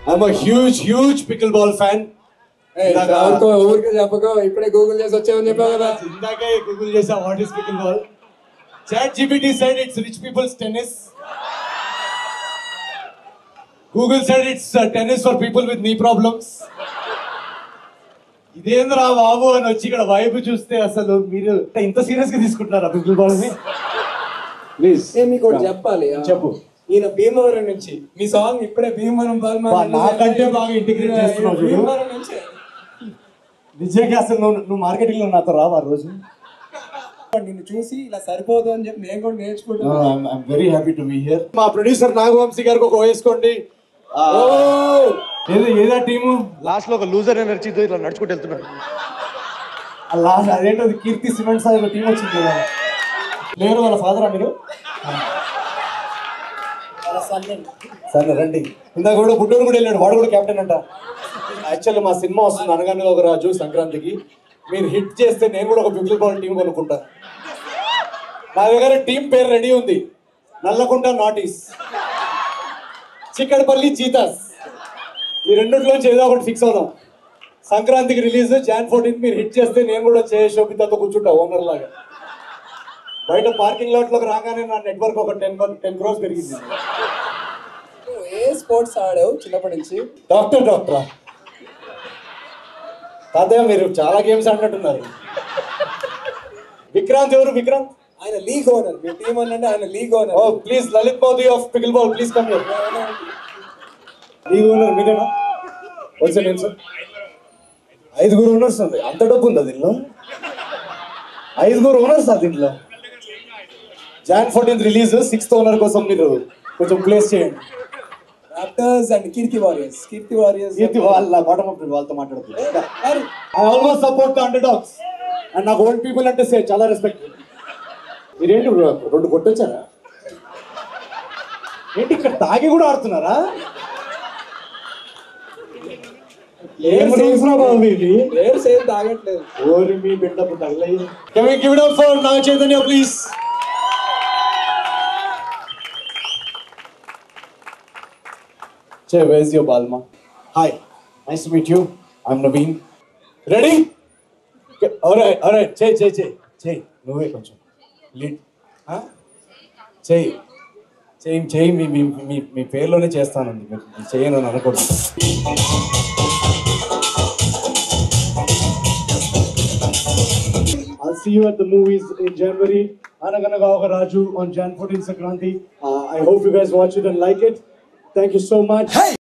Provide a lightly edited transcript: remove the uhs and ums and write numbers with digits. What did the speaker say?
I'm a huge pickleball fan. ఊరికే చెప్పక ఇప్పుడే గూగుల్ చేసి వచ్చామని చెప్పావు కదా. ఇందాకే గూగుల్ చేసా what is pickleball. ChatGPT said it's rich people's tennis. Google said it's tennis for people with knee problems. ఇదేంద్రా బాబు అని వచ్చి ఇక్కడ వైపు చూస్తే అసలు మీరు ఇంత సీరియస్ గా తీసుకుంటున్నారా పికిల్బాల్ ని? ప్లీజ్ మీకు చెప్పాలి. చెప్పు. ఈయన భీమవరం నుంచి మీ సాంగ్ ఇప్పుడే భీమవరం నాకంటే బాగా ఇంటిగ్రేట్ చేస్తున్నావు చూడు. భీమవరం నుంచి నిజంగా అసలు నువ్వు మార్కెటింగ్ లో నాతో రావా రోజు? నిన్ను చూసి ఇలా సరిపోదు అని చెప్పి నేను కూడా నేర్చుకుంటున్నాను. I'm very happy to be here. మా ప్రొడ్యూసర్ నాగవంశీ గారికి ఒక వేసుకోండి. ఏదా టీము లాస్ట్ లో ఒక లూజర్ ఎనర్జీతో ఇట్లా నడుచుకుంటూ వెళ్తున్నాడు. లాస్ట్ అదేంటో కీర్తి సిమెంట్ సార్ టీం వచ్చింది కదా. లేరు వాళ్ళ ఫాదరా మీరు? సరే రండి. ఇందాక కూడా గుడ్డూరు కూడా వెళ్ళాడు, వాడు కూడా కెప్టెన్ అంట. యాక్చువల్లీ మా సినిమా వస్తుంది అనగానే ఒక రాజు సంక్రాంతికి. మీరు హిట్ చేస్తే నేను కూడా ఒక పికిల్బాల్ టీం కొనుక్కుంటా. నా దగ్గర టీం పేరు రెడీ ఉంది. నల్లకుంట నాటీస్, చిక్కడపల్లి చీతాస్. ఈ రెండిట్లోంచి ఏదో ఒకటి ఫిక్స్ అవుదాం. సంక్రాంతికి రిలీజ్ Jan 14 మీరు హిట్ చేస్తే నేను కూడా శోభితతో కూర్చుంటా ఓనర్ లాగా. బయట పార్కింగ్ లాట్ లోకి రాగానే నా నెట్వర్క్ ఒక 10 crores పెరిగింది. ఏ స్పోర్ట్స్ ఆడావు చిన్నప్పటి నుంచి? డాక్టరా తాతయ్య మీరు చాలా గేమ్స్ ఆడినట్టున్నారు. విక్రాంత్ ఎవరు? విక్రాంత్ ఆయన లీగ్ ఓనర్. మీ టీం అంటే ఆయన league owner. Oh please Lalit Modi of pickleball please come here. League owner మీరేనా? వచ్చే నేను సార్ 5 ఓనర్స్ ఉంది. అంత డబ్బు ఉందా దీనిలో? 5 ఓనర్స్ ఆ దీంట్లో. Jan 14 రిలీజ్ 6th ఓనర్ కోసం మీరు కొంచెం ప్లేస్ చేయండి. Raptors and Keerthi Warriors. Keerthi వాళ్ళ బాటమ్ అప్ వాళ్ళతో మాట్లాడుతుంది. I always support the underdogs and నాకు ఓల్డ్ పీపుల్ అంటే చాలా రెస్పెక్ట్. మీరేంటి 2 కొట్టొచ్చారా ఏంటి? ఇక్కడ తాగి కూడా ఆడుతున్నారా? తాగట్లేదు. ఓరి మీ బిడ్డపు తగలయ్యి. Can we give it up for Naga Chaitanya please? Che, where's your Balma? Hi, nice to meet you. I'm Naveen. Ready? Okay. All right. Che, నువ్వే కొంచెం లీడ్. చెయ్యి మీ పేరులోనే చేస్తానండి. చేయను అని అనుకోండి. I'll see you at the movies in January. Anaganaga Oka Raju on Jan 14 Sankranti. I hope you guys watch it and like it. Thank you so much. Hey!